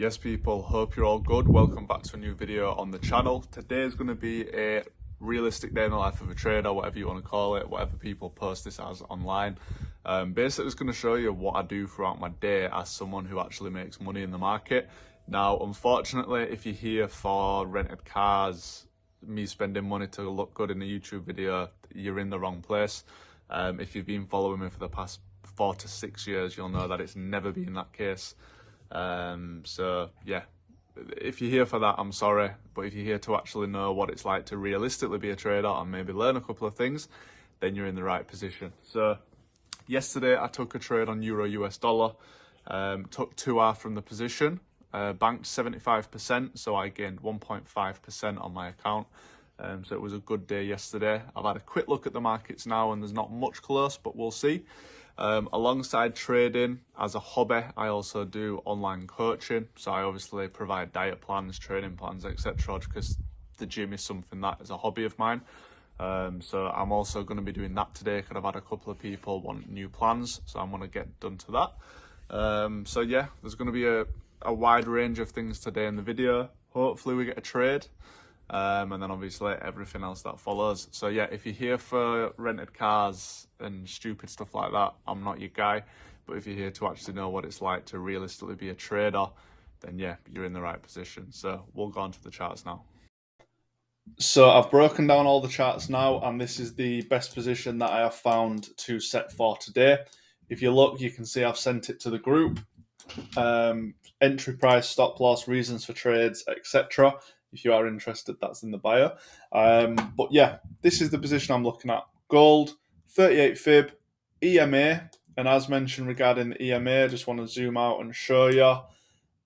Yes people, hope you're all good. Welcome back to a new video on the channel. Today is going to be a realistic day in the life of a trader, whatever you want to call it, whatever people post this as online. Basically just going to show you what I do throughout my day as someone who actually makes money in the market. Now unfortunately, if you're here for rented cars, me spending money to look good in a YouTube video, you're in the wrong place. If you've been following me for the past 4 to 6 years, you'll know that it's never been that case. So yeah, if you're here for that, I'm sorry, but if you're here to actually know what it's like to realistically be a trader and maybe learn a couple of things, then you're in the right position. So yesterday I took a trade on Euro US dollar, took 2R from the position, banked 75%, so I gained 1.5% on my account. So it was a good day yesterday. I've had a quick look at the markets now and there's not much close, but we'll see. Alongside trading as a hobby, I also do online coaching. So I obviously provide diet plans, training plans, etc. because the gym is something that is a hobby of mine. So I'm also going to be doing that today because I've had a couple of people want new plans. So I'm going to get done to that. So yeah, there's going to be a wide range of things today in the video. Hopefully we get a trade. And then obviously everything else that follows. So yeah, if you're here for rented cars and stupid stuff like that, I'm not your guy. But if you're here to actually know what it's like to realistically be a trader, then yeah, you're in the right position. So we'll go on to the charts now. So I've broken down all the charts now, and this is the best position that I have found to set for today. If you look, you can see I've sent it to the group. Entry price, stop loss, reasons for trades, etc. If you are interested, that's in the bio. But yeah, this is the position I'm looking at. Gold, 38 fib, EMA. And as mentioned regarding the EMA, I just want to zoom out and show you.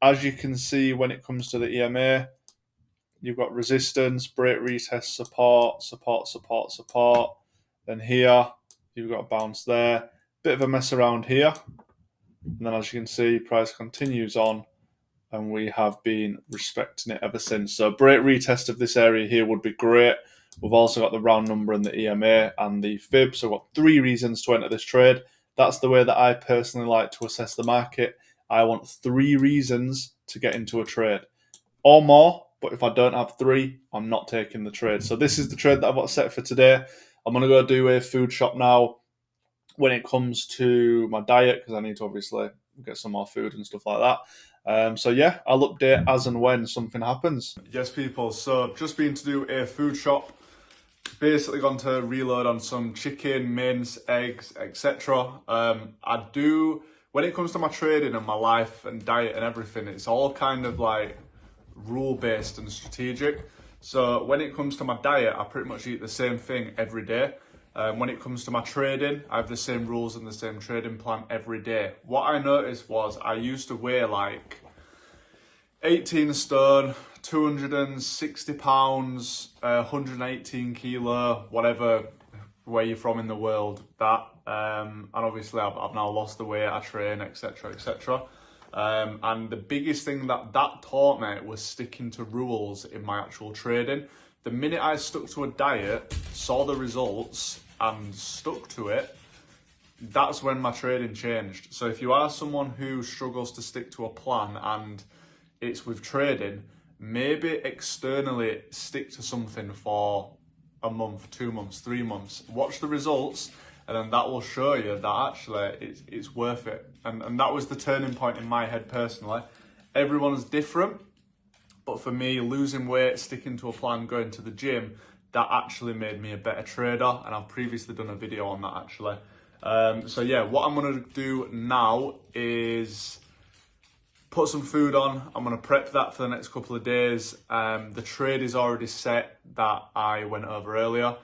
As you can see, when it comes to the EMA, you've got resistance, break, retest, support, support, support, support. Then here, you've got a bounce there. Bit of a mess around here. And then as you can see, price continues on. And we have been respecting it ever since. So a break retest of this area here would be great. We've also got the round number in the EMA and the fib. So we've got 3 reasons to enter this trade. That's the way that I personally like to assess the market. I want 3 reasons to get into a trade or more. But if I don't have 3, I'm not taking the trade. So this is the trade that I've got set for today. I'm going to go do a food shop now when it comes to my diet, because I need to obviously get some more food and stuff like that. So yeah, I'll update as and when something happens. Yes, people. So just been to do a food shop. Basically gone to reload on some chicken, mince, eggs, etc. I do, when it comes to my trading and my life and diet and everything, it's all kind of like rule-based and strategic. So when it comes to my diet, I pretty much eat the same thing every day. When it comes to my trading, I have the same rules and the same trading plan every day. What I noticed was I used to weigh like 18 stone, 260 pounds, 118 kilo, whatever where you're from in the world, that. And obviously I've now lost the weight, I train, etc, etc. And the biggest thing that taught me was sticking to rules in my actual trading. The minute I stuck to a diet, saw the results and stuck to it, that's when my trading changed. So if you are someone who struggles to stick to a plan and it's with trading, maybe externally stick to something for a month, 2 months, 3 months, watch the results, and then that will show you that actually it's worth it. And that was the turning point in my head personally. Everyone's different, but for me, losing weight, sticking to a plan, going to the gym, that actually made me a better trader, and I've previously done a video on that actually. So yeah, what I'm gonna do now is put some food on. I'm gonna prep that for the next couple of days. The trade is already set that I went over earlier.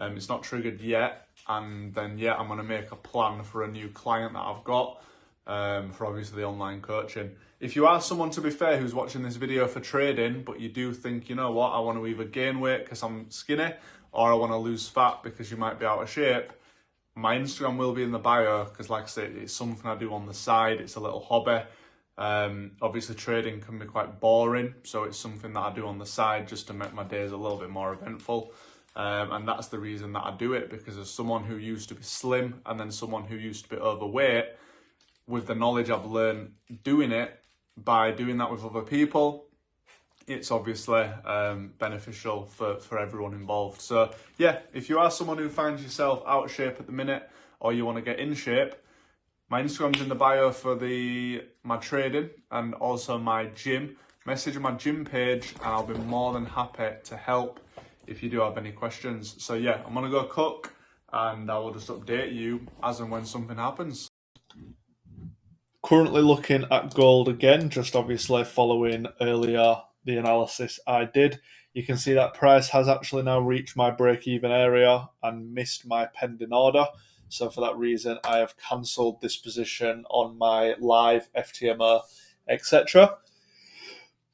It's not triggered yet, and then yeah, I'm gonna make a plan for a new client that I've got for obviously the online coaching. If you are someone, to be fair, who's watching this video for trading, but you do think, you know what, I want to either gain weight because I'm skinny, or I want to lose fat because you might be out of shape, my Instagram will be in the bio, because like I said, it's something I do on the side. It's a little hobby. Obviously trading can be quite boring, so it's something that I do on the side just to make my days a little bit more eventful. And that's the reason that I do it, because as someone who used to be slim and then someone who used to be overweight, with the knowledge I've learned doing it, by doing that with other people, it's obviously beneficial for everyone involved. So yeah, if you are someone who finds yourself out of shape at the minute, or you want to get in shape, my Instagram's in the bio for my trading and also my gym. Message my gym page and I'll be more than happy to help if you do have any questions. So yeah, I'm gonna go cook and I will just update you as and when something happens. Currently looking at gold again, just obviously following earlier the analysis I did. You can see that price has actually now reached my break-even area and missed my pending order. So for that reason, I have cancelled this position on my live FTMO, etc.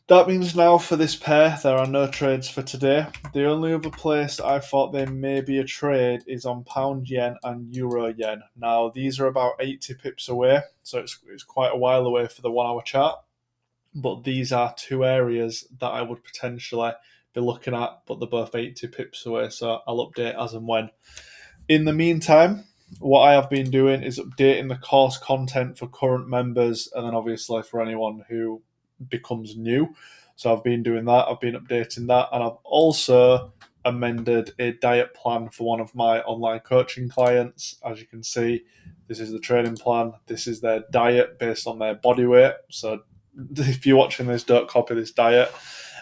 That means now for this pair, there are no trades for today. The only other place I thought there may be a trade is on pound yen and euro yen. Now, these are about 80 pips away, so it's quite a while away for the 1 hour chart. But these are two areas that I would potentially be looking at, but they're both 80 pips away, so I'll update as and when. In the meantime, what I have been doing is updating the course content for current members and then obviously for anyone who becomes new. So I've been doing that, I've been updating that, and I've also amended a diet plan for one of my online coaching clients. As you can see, this is the training plan, this is their diet based on their body weight. So if you're watching this, don't copy this diet.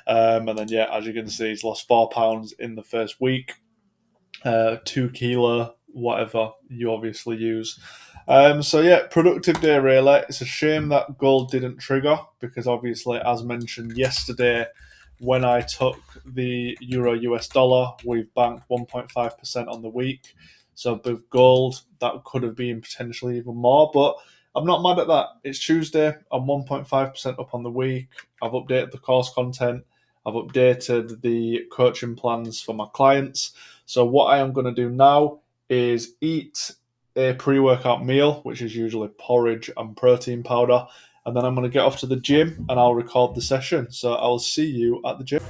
And then, yeah, as you can see, he's lost £4 in the first week. 2 kilo, whatever you obviously use. So yeah, productive day really. It's a shame that gold didn't trigger because obviously, as mentioned yesterday, when I took the euro US dollar, we've banked 1.5% on the week. So with gold, that could have been potentially even more, but I'm not mad at that. It's Tuesday. I'm 1.5% up on the week. I've updated the course content. I've updated the coaching plans for my clients. So what I am going to do now is eat a pre-workout meal, which is usually porridge and protein powder, and then I'm going to get off to the gym and I'll record the session. So I'll see you at the gym.